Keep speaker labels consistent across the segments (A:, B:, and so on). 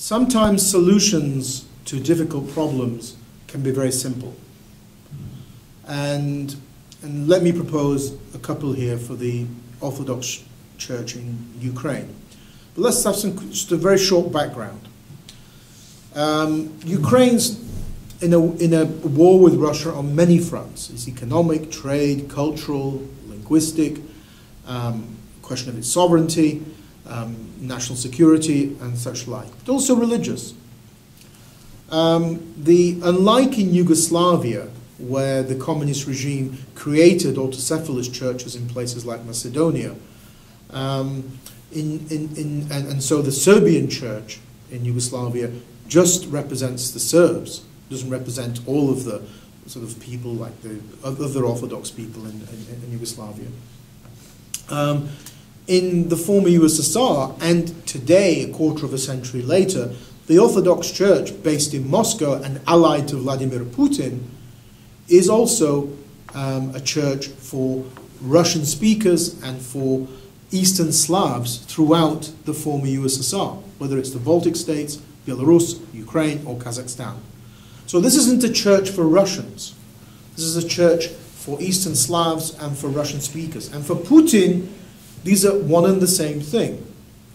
A: sometimes solutions to difficult problems can be very simple. And let me propose a couple here for the Orthodox Church in Ukraine. But let's have just a very short background. Ukraine's in a war with Russia on many fronts. It's economic, trade, cultural, linguistic, question of its sovereignty, national security, and such like, but also religious. Unlike in Yugoslavia, where the communist regime created autocephalous churches in places like Macedonia, and so the Serbian church in Yugoslavia just represents the Serbs, doesn't represent all of the sort of people like the other Orthodox people in Yugoslavia. In the former USSR, and today, a quarter of a century later, the Orthodox Church based in Moscow and allied to Vladimir Putin is also a church for Russian speakers and for Eastern Slavs throughout the former USSR, whether it's the Baltic states, Belarus, Ukraine, or Kazakhstan. So this isn't a church for Russians. This is a church for Eastern Slavs and for Russian speakers. And for Putin, these are one and the same thing.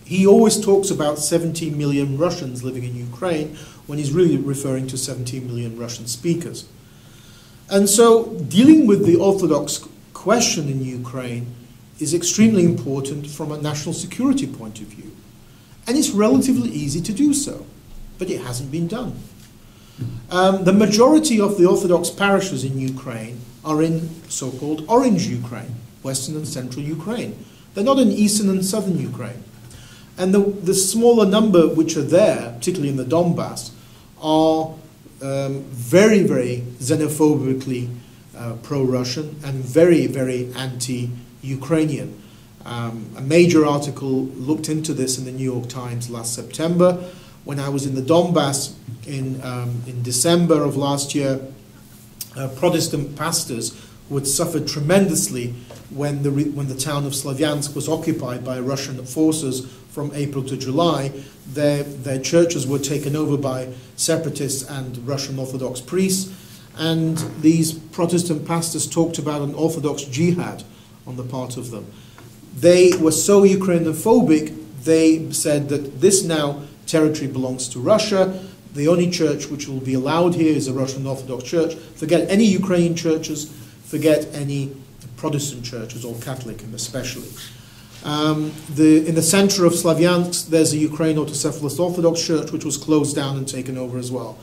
A: He always talks about 17 million Russians living in Ukraine when he's really referring to 17 million Russian speakers. And so dealing with the Orthodox question in Ukraine is extremely important from a national security point of view. And it's relatively easy to do so, but it hasn't been done. The majority of the Orthodox parishes in Ukraine are in so-called Orange Ukraine, Western and Central Ukraine. They're not in Eastern and Southern Ukraine. And the smaller number which are there, particularly in the Donbass, are very, very xenophobically pro-Russian and very, very anti-Ukrainian. A major article looked into this in the New York Times last September. When I was in the Donbass in December of last year, Protestant pastors who had suffered tremendously when the town of Slavyansk was occupied by Russian forces from April to July, their churches were taken over by separatists and Russian Orthodox priests, and these Protestant pastors talked about an Orthodox jihad on the part of them. They were so Ukrainophobic, they said that this now territory belongs to Russia. The only church which will be allowed here is a Russian Orthodox Church. Forget any Ukrainian churches, forget any Protestant churches, or Catholic especially. In the center of Slavyansk, there's a Ukrainian Autocephalous Orthodox Church, which was closed down and taken over as well.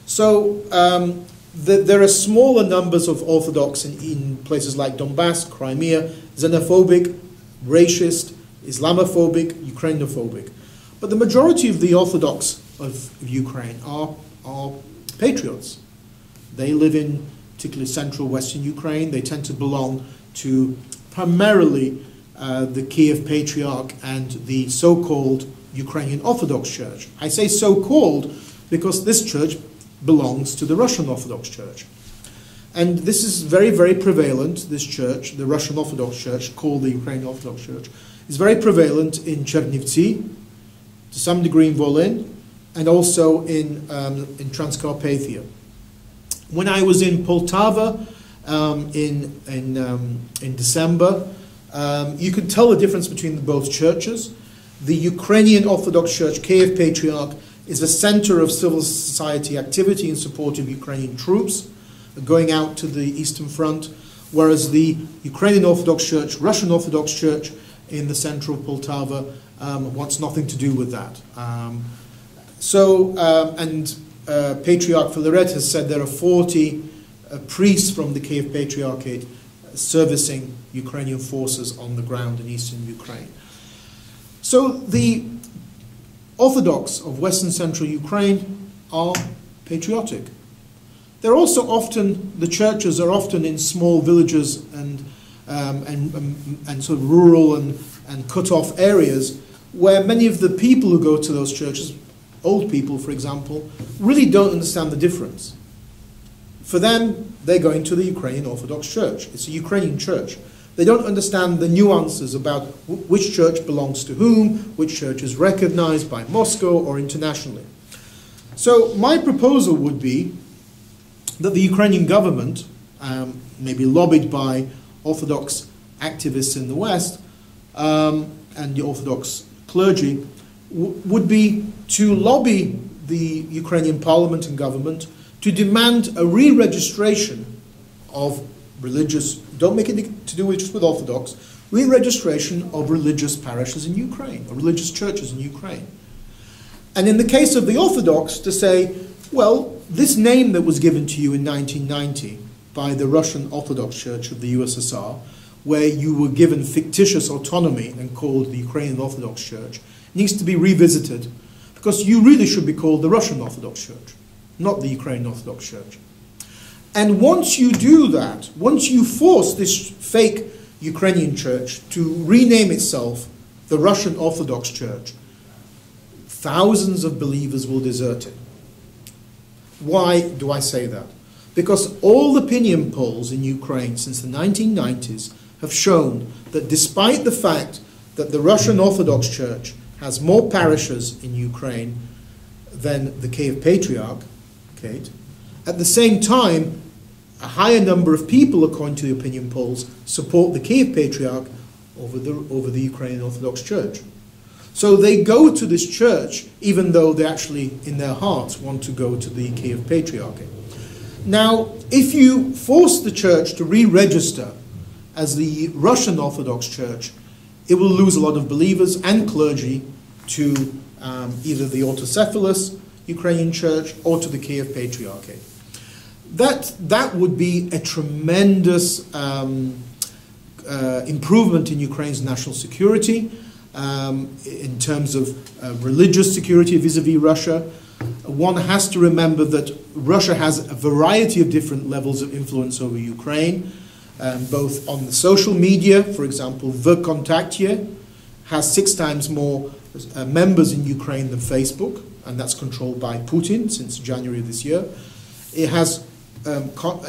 A: So there are smaller numbers of Orthodox in places like Donbass, Crimea, xenophobic, racist, Islamophobic, Ukrainophobic. But the majority of the Orthodox of Ukraine are patriots. They live in particularly central Western Ukraine. They tend to belong to primarily the Kyiv Patriarchate and the so-called Ukrainian Orthodox Church. I say so-called because this church belongs to the Russian Orthodox Church. And this is very, very prevalent, this church, the Russian Orthodox Church, called the Ukrainian Orthodox Church, is very prevalent in Chernivtsi, to some degree in Volyn, and also in Transcarpathia. When I was in Poltava in December, you could tell the difference between both churches. The Ukrainian Orthodox Church, Kyiv Patriarchate, is a center of civil society activity in support of Ukrainian troops going out to the Eastern Front, whereas the Ukrainian Orthodox Church, Russian Orthodox Church in the center of Poltava wants nothing to do with that. Patriarch Filaret has said there are 40 priests from the Kyiv Patriarchate servicing Ukrainian forces on the ground in eastern Ukraine. So the Orthodox of Western Central Ukraine are patriotic. They're also often, the churches are often in small villages and sort of rural and cut-off areas where many of the people who go to those churches, old people for example, really don't understand the difference. For them, they're going to the Ukrainian Orthodox Church. It's a Ukrainian church. They don't understand the nuances about which church belongs to whom, which church is recognized by Moscow or internationally. So my proposal would be that the Ukrainian government, maybe lobbied by Orthodox activists in the West and the Orthodox clergy, would be to lobby the Ukrainian parliament and government to demand a re-registration of religious, don't make it to do with just with Orthodox, re-registration of religious parishes in Ukraine, or religious churches in Ukraine. And in the case of the Orthodox, to say, well, this name that was given to you in 1990 by the Russian Orthodox Church of the USSR, where you were given fictitious autonomy and called the Ukrainian Orthodox Church, needs to be revisited, because you really should be called the Russian Orthodox Church, not the Ukrainian Orthodox Church. And once you do that, once you force this fake Ukrainian church to rename itself the Russian Orthodox Church, thousands of believers will desert it. Why do I say that? Because all opinion polls in Ukraine since the 1990s have shown that despite the fact that the Russian Orthodox Church has more parishes in Ukraine than the Kyiv Patriarchate, at the same time, a higher number of people, according to the opinion polls, support the Kyiv Patriarch over the Ukrainian Orthodox Church. So they go to this church, even though they actually, in their hearts, want to go to the Kyiv Patriarchate. Now, if you force the church to re-register as the Russian Orthodox Church, it will lose a lot of believers and clergy to either the autocephalous Ukrainian Church or to the Kyiv Patriarchate. That would be a tremendous improvement in Ukraine's national security, in terms of religious security vis-a-vis Russia. One has to remember that Russia has a variety of different levels of influence over Ukraine, both on the social media. For example, VKontakte has 6 times more members in Ukraine than Facebook, and that's controlled by Putin since January of this year. It has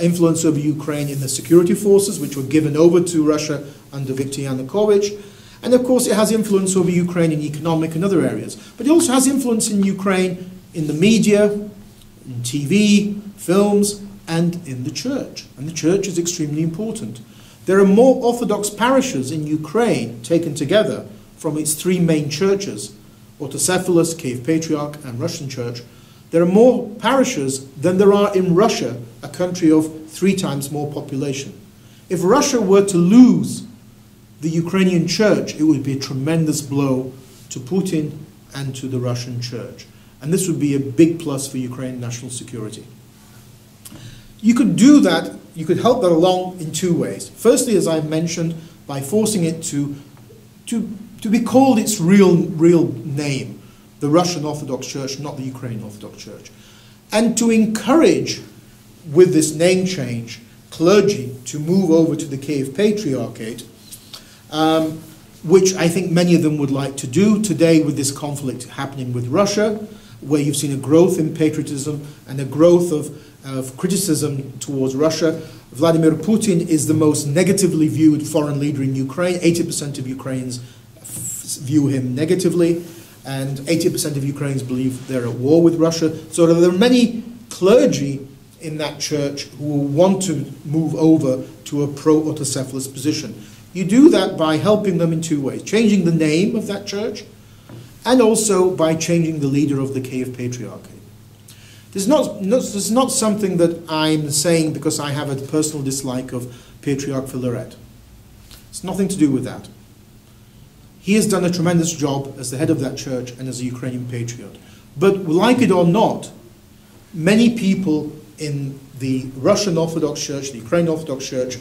A: influence over Ukraine in the security forces, which were given over to Russia under Viktor Yanukovych. And of course, it has influence over Ukraine in economic and other areas. But it also has influence in Ukraine in the media, in TV, films, and in the church. And the church is extremely important. There are more Orthodox parishes in Ukraine taken together from its 3 main churches, Autocephalous, Kyiv Patriarch, and Russian Church. There are more parishes than there are in Russia, a country of 3 times more population. If Russia were to lose the Ukrainian church, it would be a tremendous blow to Putin and to the Russian church. And this would be a big plus for Ukrainian national security. You could do that, you could help that along in 2 ways. Firstly, as I mentioned, by forcing it to be called its real name, the Russian Orthodox Church, not the Ukrainian Orthodox Church. And to encourage, with this name change, clergy to move over to the Kyiv Patriarchate, which I think many of them would like to do today with this conflict happening with Russia, where you've seen a growth in patriotism and a growth of criticism towards Russia. Vladimir Putin is the most negatively viewed foreign leader in Ukraine. 80% of Ukrainians view him negatively, and 80% of Ukrainians believe they're at war with Russia. So there are many clergy in that church who will want to move over to a pro-autocephalous position. You do that by helping them in 2 ways: changing the name of that church, and also by changing the leader of the Kyiv Patriarchate. This is not something that I'm saying because I have a personal dislike of Patriarch Filaret. It's nothing to do with that. He has done a tremendous job as the head of that church and as a Ukrainian patriot. But like it or not, many people in the Russian Orthodox Church, the Ukrainian Orthodox Church,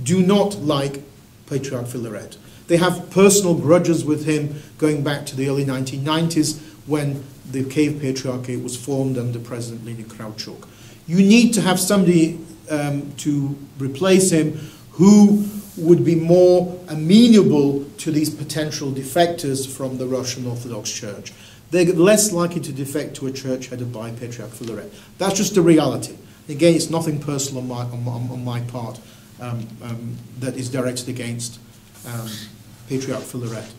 A: do not like Patriarch Filaret. They have personal grudges with him going back to the early 1990s when the Kyiv Patriarchate was formed under President Leonid Kravchuk. You need to have somebody to replace him who would be more amenable to these potential defectors from the Russian Orthodox Church. They're less likely to defect to a church headed by Patriarch Filaret. That's just the reality. Again, it's nothing personal on my part. that is directed against Patriarch Filaret.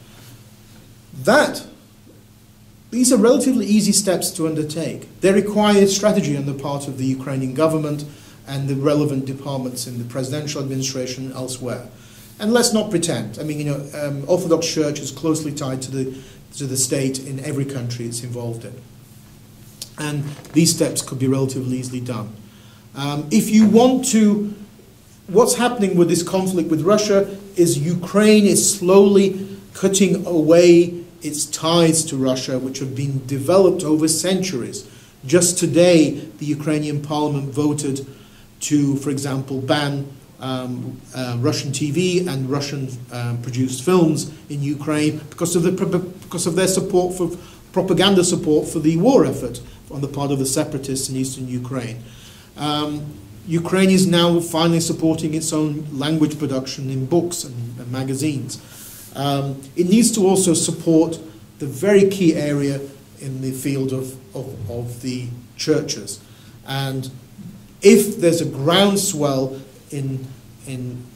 A: These are relatively easy steps to undertake. They require strategy on the part of the Ukrainian government and the relevant departments in the presidential administration and elsewhere. And let's not pretend. I mean, Orthodox Church is closely tied to the state in every country it's involved in. And these steps could be relatively easily done. If you want to, what's happening with this conflict with Russia is Ukraine is slowly cutting away its ties to Russia, which have been developed over centuries. Just today, the Ukrainian parliament voted to, for example, ban Russian TV and Russian produced films in Ukraine because of their support for propaganda support for the war effort on the part of the separatists in eastern Ukraine. Ukraine is now finally supporting its own language production in books and magazines. It needs to also support the very key area in the field of the churches. And if there's a groundswell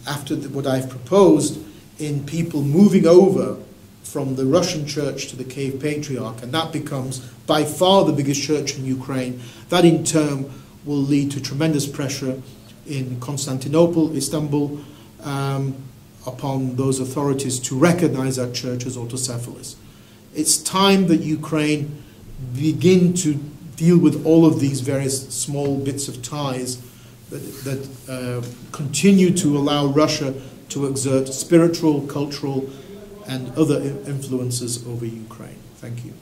A: after what I've proposed in people moving over from the Russian church to the Kyiv Patriarchate, and that becomes by far the biggest church in Ukraine, that in turn will lead to tremendous pressure in Constantinople, Istanbul, upon those authorities to recognize that church as autocephalous. It's time that Ukraine begin to deal with all of these various small bits of ties that continue to allow Russia to exert spiritual, cultural, and other influences over Ukraine. Thank you.